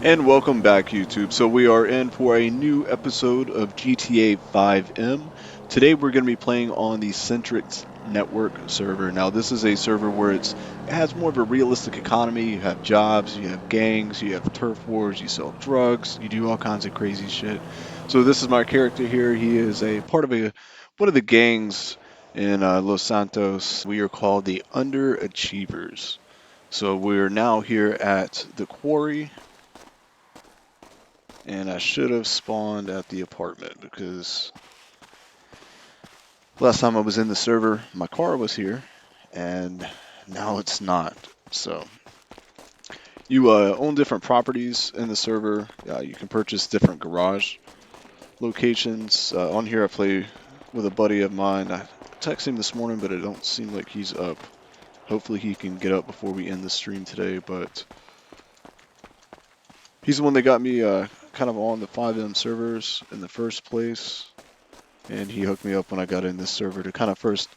And welcome back, YouTube. So we are in for a new episode of GTA 5M. Today we're going to be playing on the Centrix Network server. Now this is a server where it has more of a realistic economy. You have jobs, you have gangs, you have turf wars, you sell drugs, you do all kinds of crazy shit. So this is my character here. He is a part of one of the gangs in Los Santos. We are called the Underachievers. So we're now here at the quarry. And I should have spawned at the apartment because last time I was in the server, my car was here, and now it's not. So you own different properties in the server. You can purchase different garage locations. On here, I play with a buddy of mine. I texted him this morning, but it don't seem like he's up. Hopefully, he can get up before we end the stream today. But he's the one that got me kind of on the FiveM servers in the first place. And he hooked me up when I got in this server to kind of first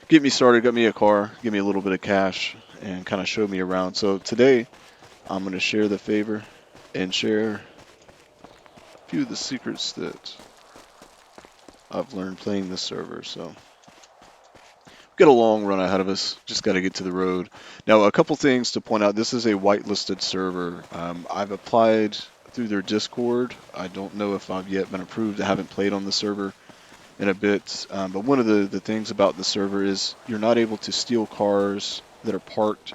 get me started, got me a car, give me a little bit of cash, and kind of show me around. So today, I'm going to share the favor and share a few of the secrets that I've learned playing this server. So we've got a long run ahead of us, just got to get to the road. Now, a couple things to point out. This is a whitelisted server. I've applied through their Discord. I don't know if I've yet been approved. I haven't played on the server in a bit, but one of the things about the server is you're not able to steal cars that are parked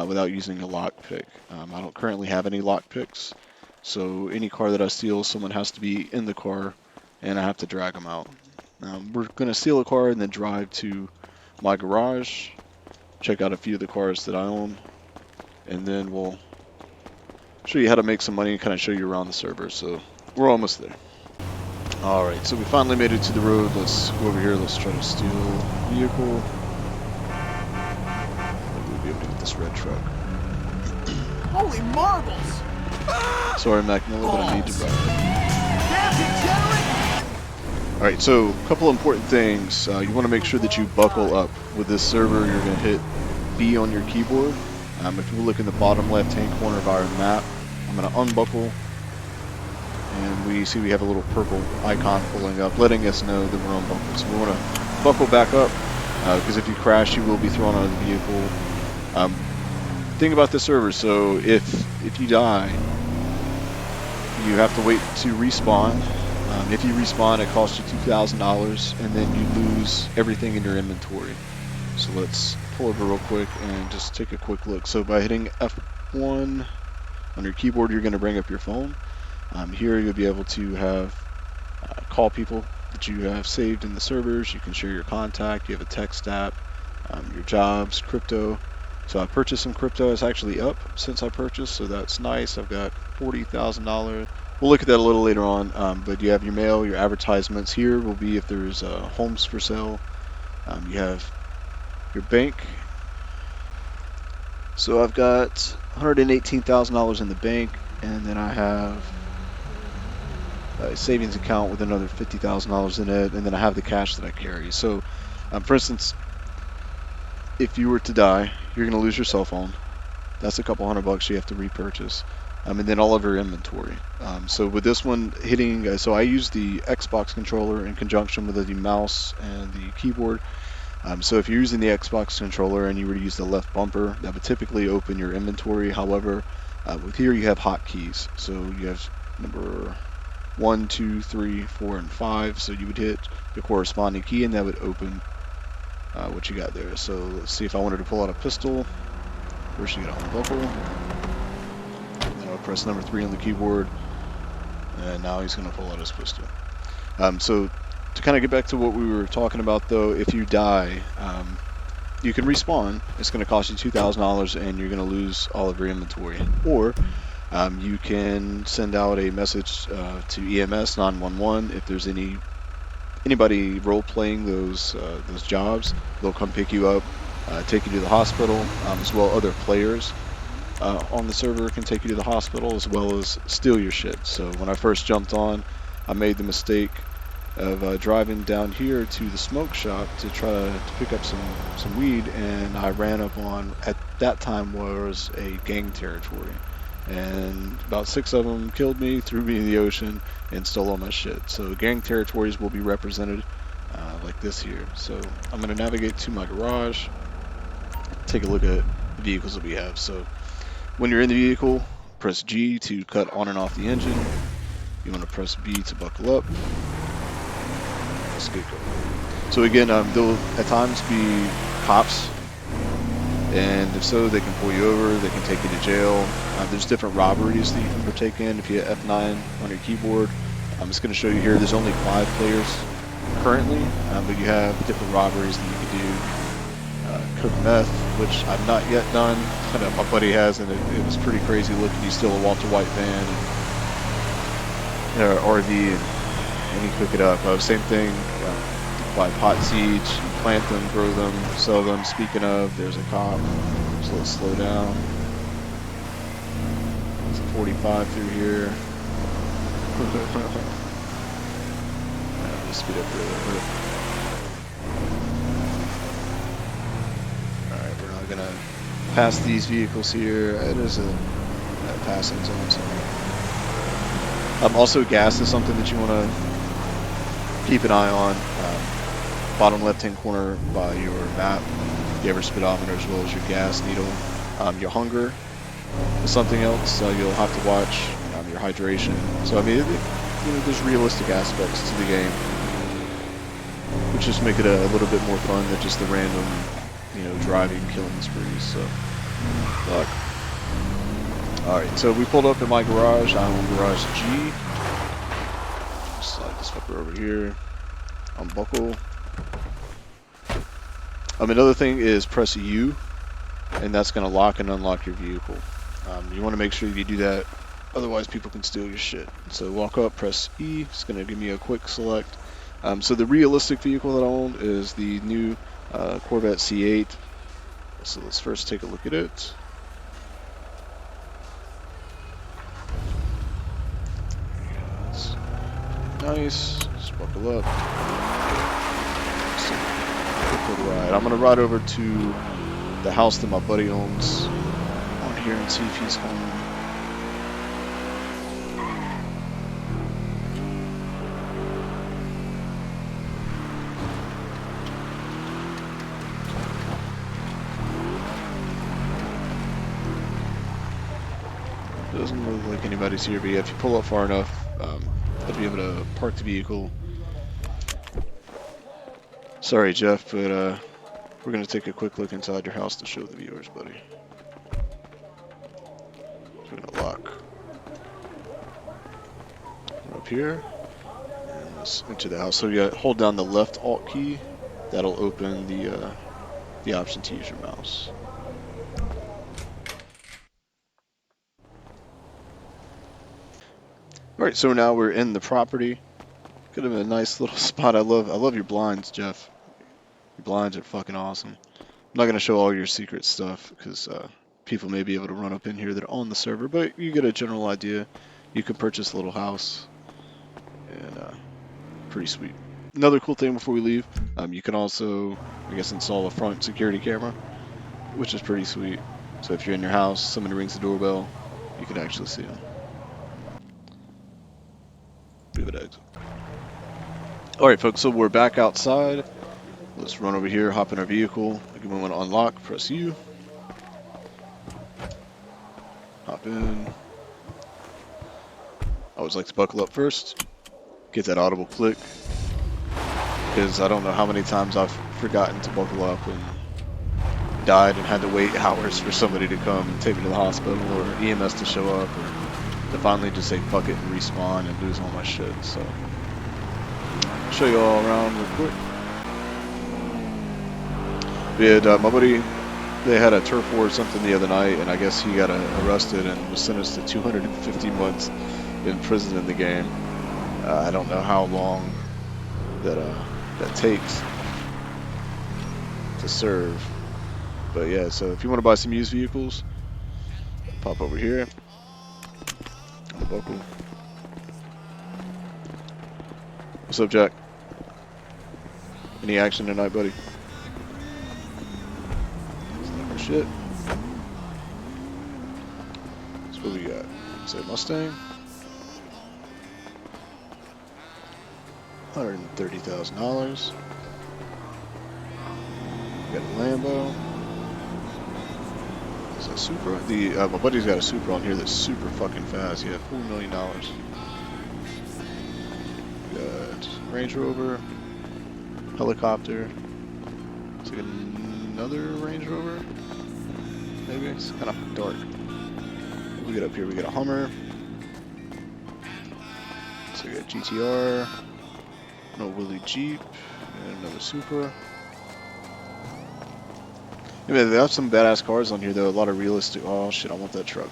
without using a lockpick. I don't currently have any lockpicks, so any car that I steal, someone has to be in the car, and I have to drag them out. We're going to steal a car and then drive to my garage, check out a few of the cars that I own, and then we'll show you how to make some money and kind of show you around the server. So we're almost there. Alright, so we finally made it to the road. Let's go over here. Let's try to steal a vehicle. Maybe we'll be able to get this red truck. Holy marbles! Sorry, Mac Miller, but I need to ride. Alright, so a couple important things. You want to make sure that you buckle up. With this server, you're going to hit B on your keyboard. If you look in the bottom left-hand corner of our map, I'm going to unbuckle. And we see we have a little purple icon pulling up, letting us know that we're unbuckled. So we want to buckle back up, because if you crash, you will be thrown out of the vehicle. Thing about this server, so if you die, you have to wait to respawn. If you respawn, it costs you $2,000, and then you lose everything in your inventory. So let's pull over real quick and just take a quick look. So by hitting F1 on your keyboard, you're going to bring up your phone. Here you'll be able to have call people that you have saved in the servers. You can share your contact. You have a text app, your jobs, crypto. So I purchased some crypto. It's actually up since I purchased, so that's nice. I've got $40,000. We'll look at that a little later on. But you have your mail, your advertisements. Here will be if there's homes for sale. You have your bank. So I've got $118,000 in the bank, and then I have a savings account with another $50,000 in it, and then I have the cash that I carry. So, for instance, if you were to die, you're going to lose your cell phone. That's a couple $100 you have to repurchase, and then all of your inventory. So with this one hitting, so I use the Xbox controller in conjunction with the mouse and the keyboard. So if you're using the Xbox controller and you were to use the left bumper, that would typically open your inventory. However, with here you have hotkeys. So you have number 1, 2, 3, 4, and 5. So you would hit the corresponding key, and that would open what you got there. So let's see if I wanted to pull out a pistol. First, you got to unbuckle. Then I'll press number 3 on the keyboard, and now he's going to pull out his pistol. So to kind of get back to what we were talking about, though, if you die, you can respawn. It's going to cost you $2,000, and you're going to lose all of your inventory. Or you can send out a message to EMS 911 if there's anybody role-playing those jobs. They'll come pick you up, take you to the hospital, as well other players on the server can take you to the hospital, as well as steal your shit. So when I first jumped on, I made the mistake of driving down here to the smoke shop to try to pick up some weed, and I ran up on, at that time, was a gang territory. and about 6 of them killed me, threw me in the ocean, and stole all my shit. So gang territories will be represented like this here. So I'm going to navigate to my garage, take a look at the vehicles that we have. So when you're in the vehicle, press G to cut on and off the engine. You want to press B to buckle up. Let's get going. So again, there'll at times be cops, and if so, they can pull you over, they can take you to jail. There's different robberies that you can partake in if you hit F9 on your keyboard. I'm just going to show you here, there's only 5 players currently, but you have different robberies that you can do. Cook meth, which I've not yet done. I know my buddy has, and it was pretty crazy looking. You steal a Walter White van and RV, and you cook it up. Same thing. Buy pot seeds, you plant them, grow them, sell them. Speaking of, there's a cop. So let's slow down. It's a 45 through here. Let's speed up really quick. Alright, we're not gonna pass these vehicles here. It is a passing zone. So. Also, gas is something that you want to keep an eye on. Bottom left-hand corner by your map, you have your speedometer as well as your gas needle. Your hunger is something else you'll have to watch. Your hydration. So I mean, there's realistic aspects to the game, which just make it a little bit more fun than just the random, driving, killing sprees. So, luck. All right, so we pulled up in my garage. I'm in garage G. Slide this fucker over here. Unbuckle. Another thing is press U, and that's going to lock and unlock your vehicle. You want to make sure you do that, otherwise people can steal your shit. So walk up, press E. It's going to give me a quick select. So the realistic vehicle that I own is the new Corvette C8. So let's first take a look at it. It's nice. Just buckle up. Ride. I'm gonna ride over to the house that my buddy owns on here and see if he's home. Doesn't look like anybody's here, but yeah, if you pull up far enough, I'll be able to park the vehicle. Sorry, Jeff, but we're going to take a quick look inside your house to show the viewers, buddy. We're going to lock. We're up here. And let's enter the house. So you hold down the left Alt key. That'll open the option to use your mouse. Alright, so now we're in the property. Could have been a nice little spot. I love your blinds, Jeff. Your blinds are fucking awesome. I'm not going to show all your secret stuff because people may be able to run up in here that are on the server, but you get a general idea. You can purchase a little house, and pretty sweet. Another cool thing before we leave, you can also, I guess, install a front security camera, which is pretty sweet. So if you're in your house, somebody rings the doorbell, you can actually see them. Leave it exit. Alright folks, so we're back outside. Let's run over here, hop in our vehicle. Again, we want to unlock, press U. Hop in. I always like to buckle up first. Get that audible click. Because I don't know how many times I've forgotten to buckle up and died and had to wait hours for somebody to come and take me to the hospital or EMS to show up or to finally just say fuck it and respawn and lose all my shit. So I'll show you all around real quick. We had my buddy, they had a turf war or something the other night, and I guess he got arrested and was sentenced to 250 months in prison in the game. I don't know how long that takes to serve, but yeah. So if you want to buy some used vehicles, pop over here. Unbuckle. What's up, Jack? Any action tonight, buddy? Shit. Let's What we got? Is it Mustang? $130,000. Got a Lambo. Is that Supra? My buddy's got a Supra on here that's super fucking fast. Yeah, $4 million. Got Range Rover, helicopter. It's like another Range Rover. Maybe it's kind of dark. What we got up here? We got a Hummer. So we got GTR, no Willie Jeep, and another Supra. Yeah, they have some badass cars on here though. A lot of realistic. Oh shit, I want that truck.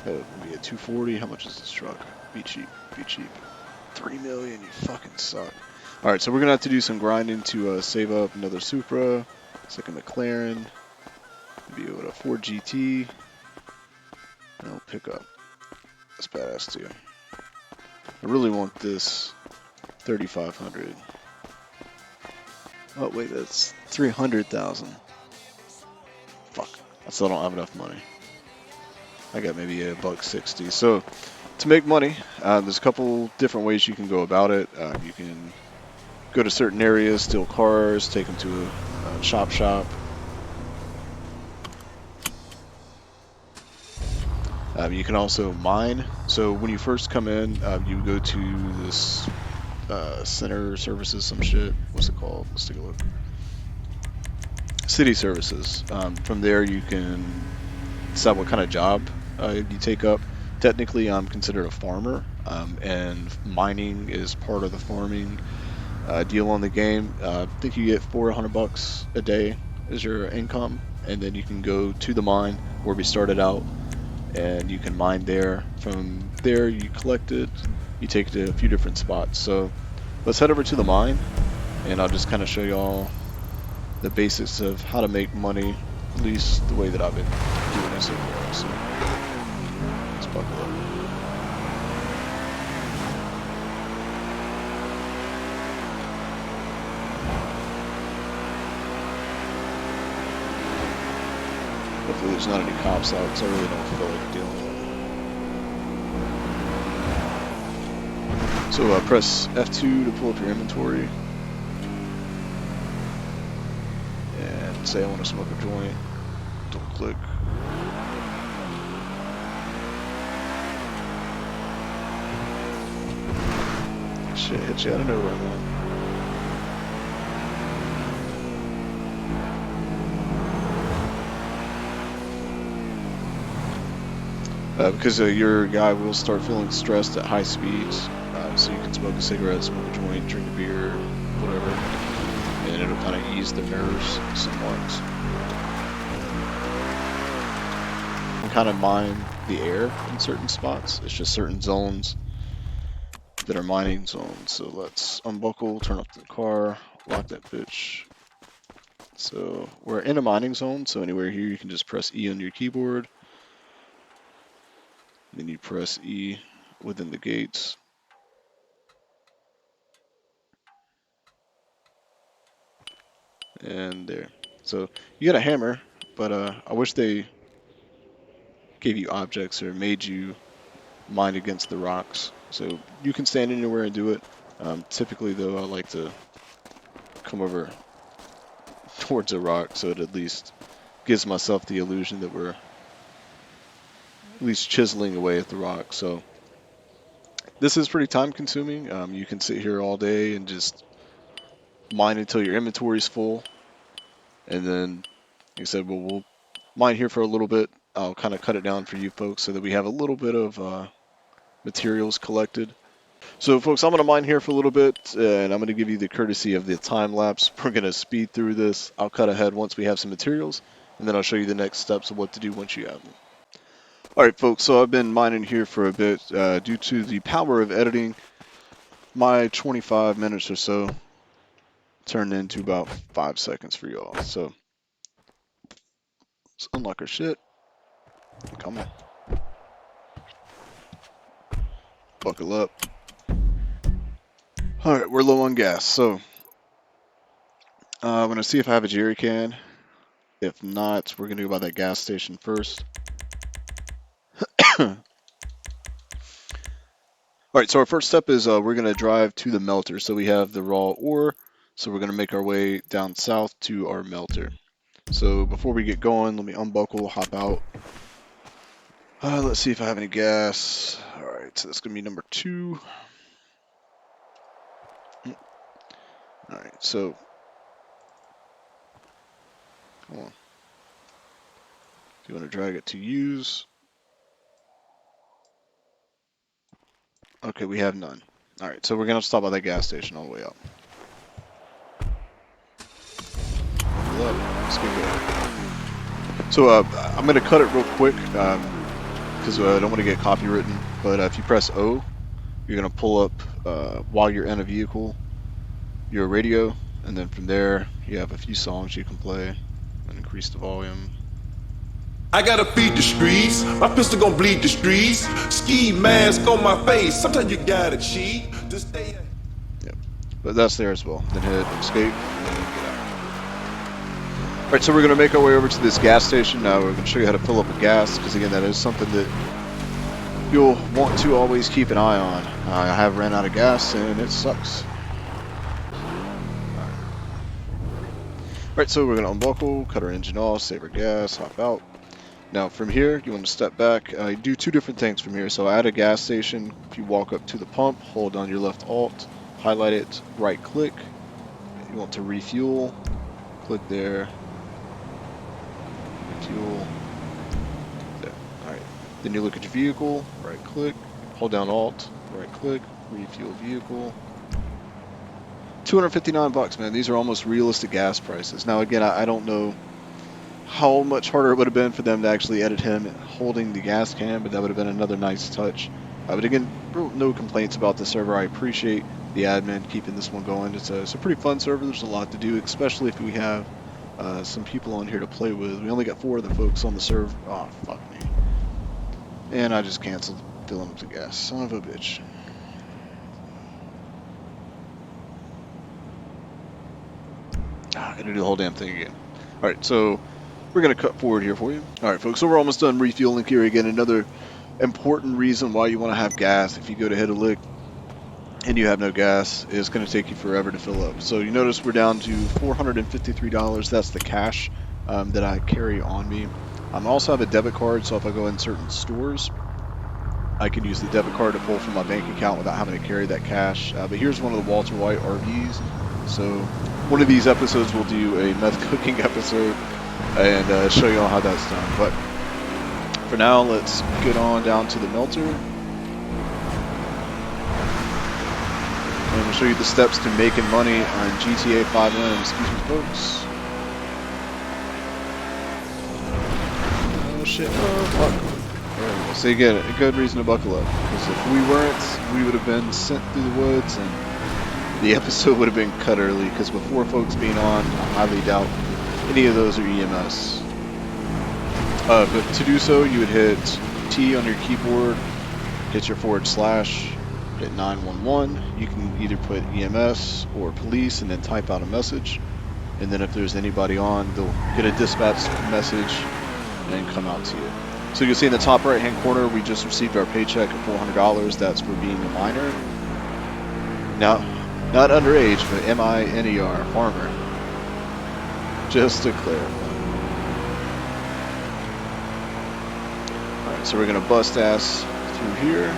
Got be a 240. How much is this truck? Be cheap. Be cheap. 3 million. You fucking suck. All right, so we're gonna have to do some grinding to save up another Supra. It's like a McLaren. Maybe with a Ford GT. And I'll pick up. That's badass too. I really want this 3500. Oh wait, that's 300,000. Fuck. I still don't have enough money. I got maybe a $1.60. So to make money, there's a couple different ways you can go about it. You can go to certain areas, steal cars, take them to a shop. You can also mine. So when you first come in, you go to this center services, some shit. What's it called? Let's take a look. City services. From there, you can decide what kind of job you take up. Technically, I'm considered a farmer, and mining is part of the farming deal on the game. I think you get $400 a day as your income, and then you can go to the mine where we started out, and you can mine there. From there, you collect it, you take it to a few different spots. So let's head over to the mine, and I'll just kind of show you all the basics of how to make money, at least the way that I've been doing it so far. So let's buckle up. Hopefully there's not any cops out, because I really don't feel like dealing with it. So press F2 to pull up your inventory. And say I want to smoke a joint. Don't click. Shit hit you out of nowhere, man. Because your guy will start feeling stressed at high speeds, so you can smoke a cigarette, smoke a joint, drink a beer, whatever, and it'll kind of ease the nerves somewhat. You can kind of mine the air in certain spots. It's just certain zones that are mining zones. So let's unbuckle, turn off the car, lock that bitch. So we're in a mining zone, so anywhere here you can just press E on your keyboard. Then you press E within the gates. And there. So you got a hammer, but I wish they gave you objects or made you mine against the rocks. So you can stand anywhere and do it. Typically though, I like to come over towards a rock so it at least gives myself the illusion that we're at least chiseling away at the rock. So this is pretty time consuming. You can sit here all day and just mine until your inventory is full. And then, like I said, we'll mine here for a little bit. I'll kind of cut it down for you folks so that we have a little bit of materials collected. So folks, I'm going to mine here for a little bit, and I'm going to give you the courtesy of the time lapse. We're going to speed through this. I'll cut ahead once we have some materials, and then I'll show you the next steps of what to do once you have them. Alright folks, so I've been mining here for a bit. Due to the power of editing, my 25 minutes or so turned into about 5 seconds for y'all. So let's unlock our shit. Come on. Buckle up. Alright, we're low on gas, so I'm going to see if I have a jerry can. If not, we're going to go by that gas station first. All right, so our first step is we're going to drive to the melter. So we have the raw ore, so we're going to make our way down south to our melter. So before we get going, let me unbuckle, hop out. Let's see if I have any gas. All right, so that's going to be number 2. All right, so hold on. If you want to drag it to use, okay, we have none. All right, so we're going to stop by that gas station on the way up. Buckle up. Let's get going. So I'm going to cut it real quick because I don't want to get copywritten. But if you press O, you're going to pull up while you're in a vehicle your radio, and then from there you have a few songs you can play and increase the volume. I gotta feed the streets. My pistol gon' bleed the streets. Ski mask on my face. Sometimes you gotta cheat to stay. Yep, but that's there as well. Then hit escape and then get out. All right, so we're going to make our way over to this gas station. Now we're going to show you how to fill up with gas, because again, that is something that you'll want to always keep an eye on. I have ran out of gas and it sucks. Alright, so we're going to unbuckle, cut our engine off, save our gas, hop out. Now from here, you want to step back. You do 2 different things from here. So at a gas station, if you walk up to the pump, hold down your left alt, highlight it, right click. You want to refuel, click there, refuel, there. Alright, then you look at your vehicle, right click, hold down alt, right click, refuel vehicle. $259, man. These are almost realistic gas prices. Now, again, I don't know how much harder it would have been for them to actually edit him holding the gas can, but that would have been another nice touch. But again, no complaints about the server. I appreciate the admin keeping this one going. It's a pretty fun server. There's a lot to do, especially if we have some people on here to play with. We only got 4 of the folks on the server. Oh, fuck me. And I just canceled filling up the gas. Son of a bitch. I gotta do the whole damn thing again. Alright, so we're gonna cut forward here for you. Alright folks, so we're almost done refueling here. Again, another important reason why you want to have gas. If you go to hit a lick and you have no gas, it's gonna take you forever to fill up. So you notice we're down to $453. That's the cash that I carry on me. I also have a debit card, so if I go in certain stores, I can use the debit card to pull from my bank account without having to carry that cash. But here's one of the Walter White RVs. So one of these episodes we'll do a meth cooking episode and show you all how that's done. But for now, let's get on down to the melter. And we'll show you the steps to making money on GTA 5M. Excuse me, folks. Oh shit, oh fuck. There we go. So again, a good reason to buckle up. Because if we weren't, we would have been sent through the woods and the episode would have been cut early. Because with 4 folks being on, I highly doubt any of those are EMS. But to do so, you would hit T on your keyboard, hit your /, hit 911. You can either put EMS or police and then type out a message. And then if there's anybody on, they'll get a dispatch message and come out to you. So you'll see in the top right hand corner, we just received our paycheck of $400. That's for being a minor. Now, not underage, but M-I-N-E-R, farmer. Just to clarify. Alright, so we're going to bust ass through here.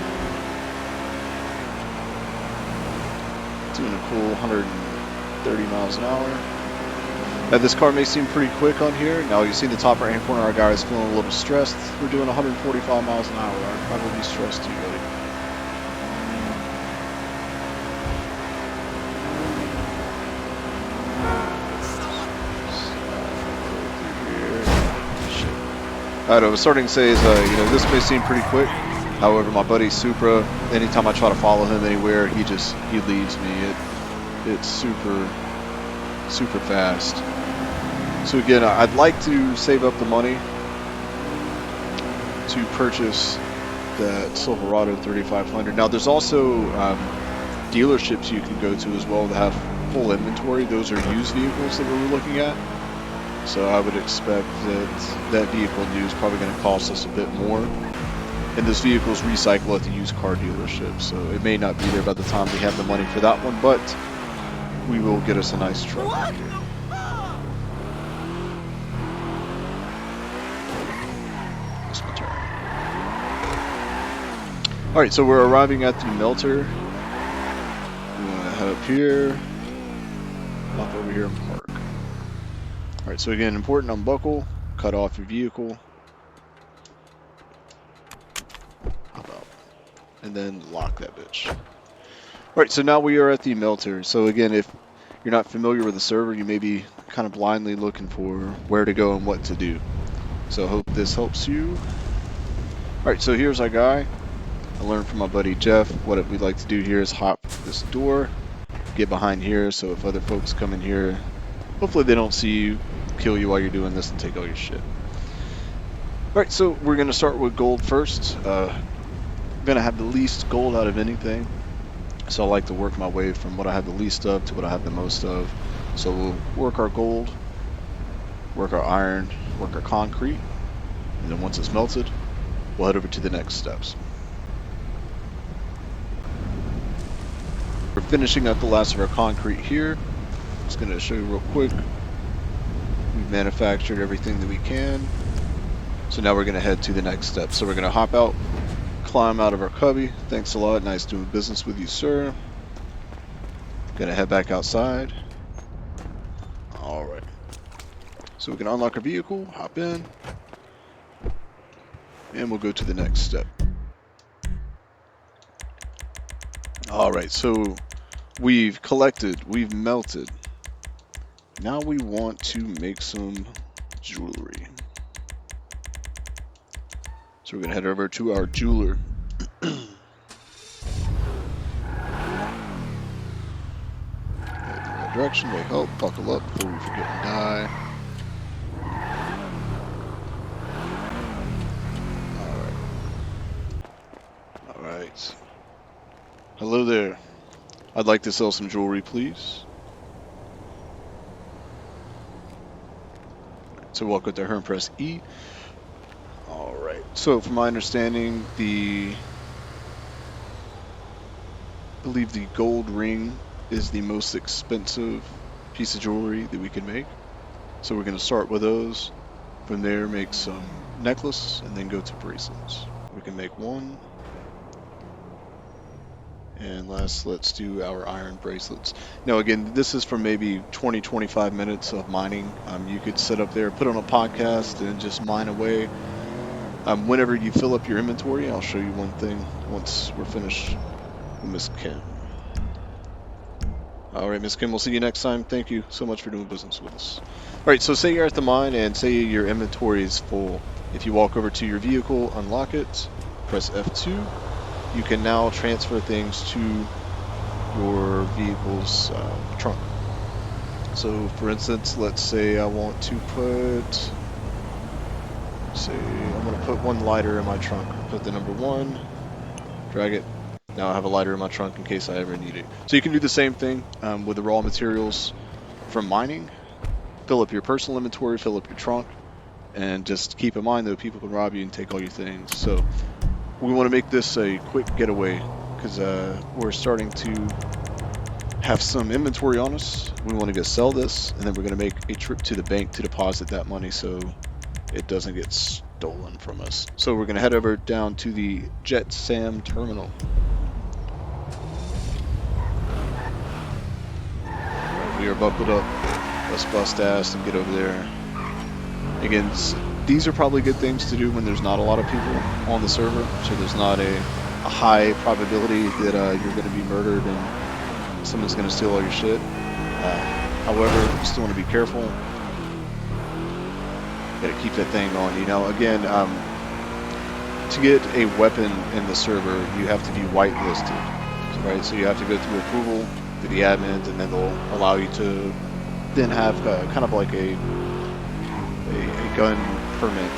Doing a cool 130 miles an hour. Now this car may seem pretty quick on here. Now you see in the top right hand corner, our guy is feeling a little stressed. We're doing 145 miles an hour. I'd probably be stressed too, buddy. Alright, I was starting to say is, you know, this may seem pretty quick. However, my buddy Supra, anytime I try to follow him anywhere, he leads me. It's super fast. So again, I'd like to save up the money to purchase that Silverado 3500. Now there's also dealerships you can go to as well that have full inventory. Those are used vehicles that we were looking at. So I would expect that that vehicle new is probably going to cost us a bit more. And this vehicle's recycled at the used car dealership, so it may not be there by the time we have the money for that one, but we will get us a nice truck. What? This will turn. Alright, so we're arriving at the melter. We're going to head up here, hop over here and park. Alright, so again, important, unbuckle, cut off your vehicle, hop out, and then lock that bitch. Alright, so now we are at the melter. So again, if you're not familiar with the server, you may be kind of blindly looking for where to go and what to do. So I hope this helps you. Alright, so here's our guy. I learned from my buddy Jeff. What we'd like to do here is hop this door, get behind here, so if other folks come in here, hopefully they don't see you, kill you while you're doing this, and take all your shit. Alright, so we're going to start with gold first. I'm going to have the least gold out of anything. So I like to work my way from what I have the least of to what I have the most of. So we'll work our gold, work our iron, work our concrete, and then once it's melted, we'll head over to the next steps. We're finishing up the last of our concrete here. Just going to show you real quick. We've manufactured everything that we can. So now we're going to head to the next step. So we're going to hop out, climb out of our cubby. Thanks a lot. Nice doing business with you, sir. Gonna head back outside. Alright. So we can unlock our vehicle, hop in, and we'll go to the next step. Alright, so we've collected, we've melted. Now we want to make some jewelry. So we're gonna head over to our jeweler. Direction may help. Buckle up before we forget and die. Alright. Hello there. I'd like to sell some jewelry, please. So welcome to her and press E. Alright. So from my understanding, I believe the gold ring is the most expensive piece of jewelry that we can make. So we're going to start with those. From there, make some necklace and then go to bracelets. We can make one. And last, let's do our iron bracelets. Now again, this is for maybe 20-25 minutes of mining. You could sit up there, put on a podcast and just mine away. Whenever you fill up your inventory, I'll show you one thing once we're finished with Miss Kim. Alright, Miss Kim, we'll see you next time. Thank you so much for doing business with us. Alright, so say you're at the mine and say your inventory is full. If you walk over to your vehicle, unlock it, press F2, you can now transfer things to your vehicle's trunk. So for instance, let's say I want to put, I'm going to put one lighter in my trunk. Put the number 1, drag it. Now I have a lighter in my trunk in case I ever need it. So you can do the same thing with the raw materials from mining. Fill up your personal inventory, fill up your trunk, and just keep in mind though, people can rob you and take all your things. So we want to make this a quick getaway because we're starting to have some inventory on us. We want to go sell this, and then we're going to make a trip to the bank to deposit that money so it doesn't get stolen from us. So we're going to head over down to the Jet Sam terminal. We are buckled up. Let's bust ass and get over there. Again, these are probably good things to do when there's not a lot of people on the server, so there's not a high probability that you're going to be murdered and someone's going to steal all your shit. However, you still want to be careful. Got to keep that thing on. You know, again, to get a weapon in the server, you have to be whitelisted, right? So you have to go through approval to the admins, and then they'll allow you to then have kind of like a gun permit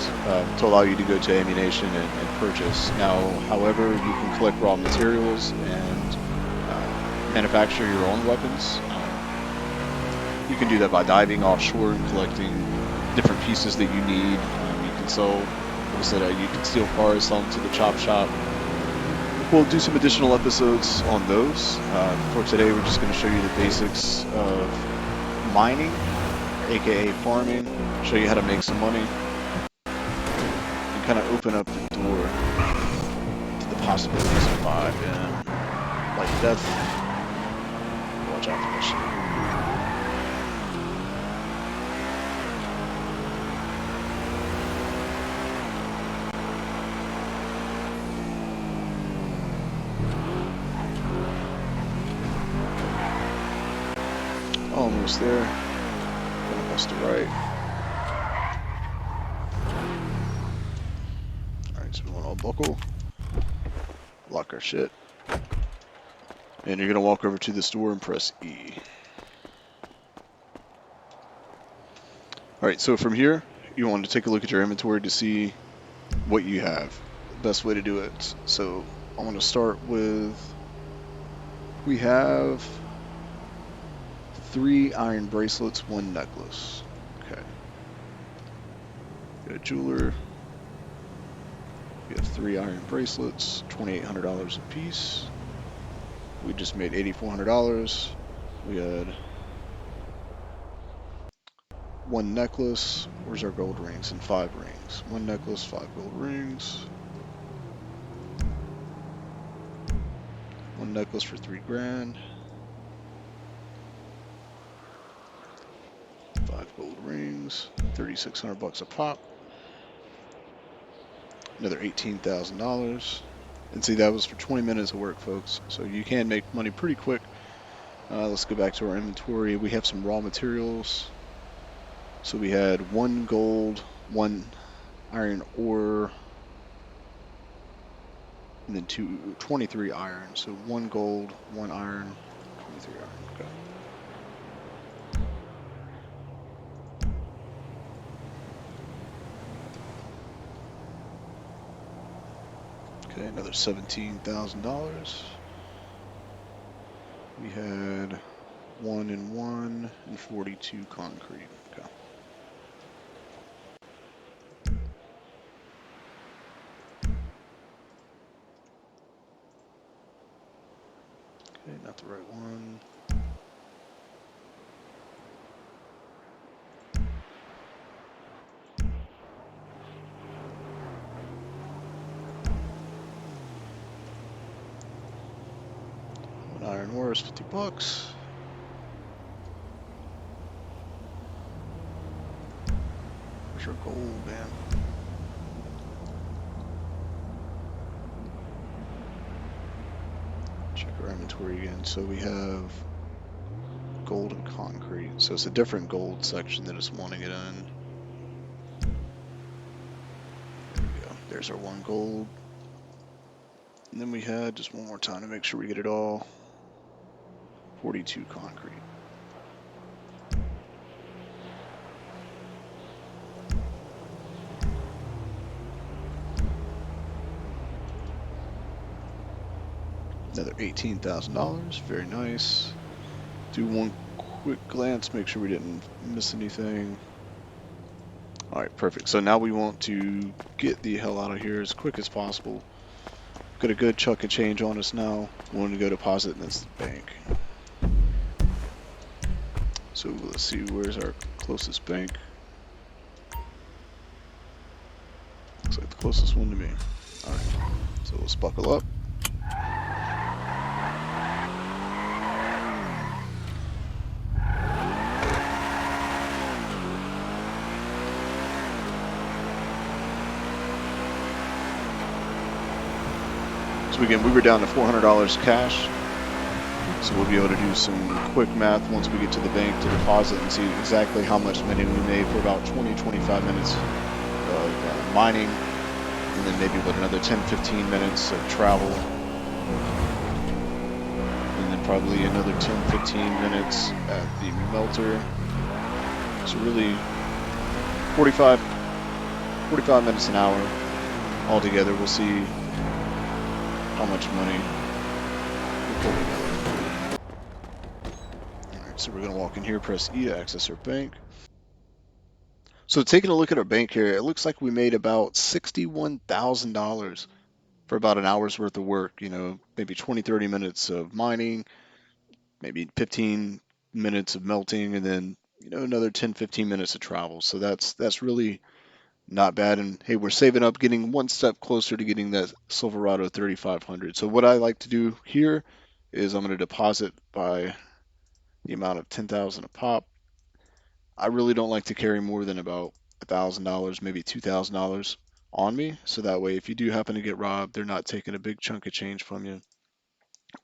to allow you to go to ammunition and purchase. Now, however, you can collect raw materials and manufacture your own weapons. You can do that by diving offshore and collecting different pieces that you need. You can sell Like I said, you can steal cars, sell them to the chop shop. We'll do some additional episodes on those. For today, we're just going to show you the basics of mining, aka farming, show you how to make some money, and kind of open up the door to the possibilities of Five and life and death. Watch out for that shit. Almost there. Gonna bust to right. Alright, so we want to buckle. Lock our shit. And you're gonna walk over to this door and press E. Alright, so from here, you want to take a look at your inventory to see what you have. Best way to do it. So I want to start with, we have 3 iron bracelets, 1 necklace. Okay. Got a jeweler. We have 3 iron bracelets, $2,800 a piece. We just made $8,400. We had 1 necklace. Where's our gold rings? And 5 rings. 1 necklace, 5 gold rings. 1 necklace for 3 grand. 5 gold rings. 3,600 bucks a pop. Another $18,000. And see, that was for 20 minutes of work, folks. So you can make money pretty quick. Let's go back to our inventory. We have some raw materials. So we had 1 gold, 1 iron ore, and then 23 iron. So 1 gold, 1 iron, 23 iron. Okay. Okay, another $17,000. We had 1 and 1 and 42 concrete. Okay. Okay, not the right one. One iron ore is 50 bucks. Where's your gold, man? Check our inventory again. So we have gold and concrete. So it's a different gold section that it's wanting it in. There we go. There's our 1 gold. And then we had, just one more time to make sure we get it all, 42 concrete. Another $18,000, very nice. Do one quick glance, make sure we didn't miss anything. All right, perfect. So now we want to get the hell out of here as quick as possible. Got a good chunk of change on us now. We want to go deposit in this bank. So let's see, where's our closest bank? Looks like the closest one to me. All right, so let's buckle up. So again, we were down to $400 cash. So we'll be able to do some quick math once we get to the bank to deposit and see exactly how much money we made for about 20-25 minutes of mining, and then maybe with another 10-15 minutes of travel, and then probably another 10-15 minutes at the melter. So really 45 minutes an hour altogether. We'll see how much money we'll pull together. Alright, so we're going to walk in here, press E to access our bank. So taking a look at our bank here, it looks like we made about $61,000 for about an hour's worth of work. You know, maybe 20, 30 minutes of mining, maybe 15 minutes of melting, and then, you know, another 10, 15 minutes of travel. So that's really not bad. And hey, we're saving up, getting one step closer to getting that Silverado 3500. So what I like to do here is I'm going to deposit by the amount of 10,000 a pop. I really don't like to carry more than about $1,000, maybe $2,000 on me. So that way, if you do happen to get robbed, they're not taking a big chunk of change from you.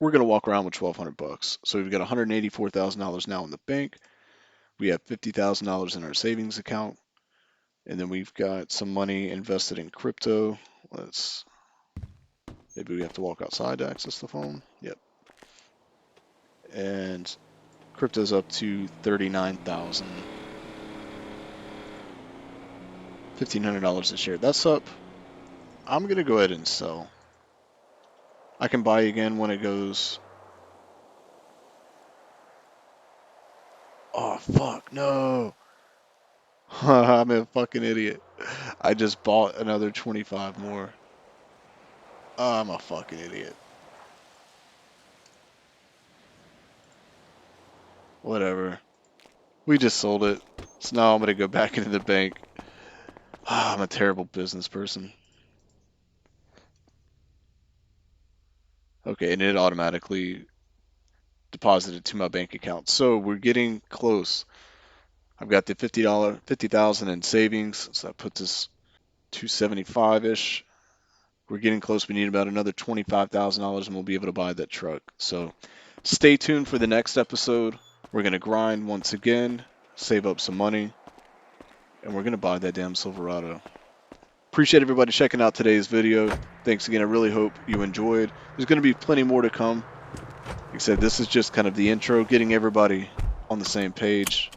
We're going to walk around with 1,200 bucks. So we've got $184,000 now in the bank. We have $50,000 in our savings account. And then we've got some money invested in crypto. Maybe we have to walk outside to access the phone. Yep. And crypto's up to 39,000. $1,500 a share. That's up. I'm going to go ahead and sell. I can buy again when it goes. Oh, fuck, no. I'm a fucking idiot. I just bought another 25 more. Oh, I'm a fucking idiot. Whatever. We just sold it. So now I'm going to go back into the bank. Oh, I'm a terrible business person. Okay, and it automatically deposited to my bank account. So we're getting close. I've got the $50,000 in savings, so that puts us 275-ish. We're getting close. We need about another $25,000 and we'll be able to buy that truck. So stay tuned for the next episode. We're going to grind once again, save up some money, and we're going to buy that damn Silverado. Appreciate everybody checking out today's video. Thanks again. I really hope you enjoyed. There's going to be plenty more to come. Like I said, this is just kind of the intro, getting everybody on the same page.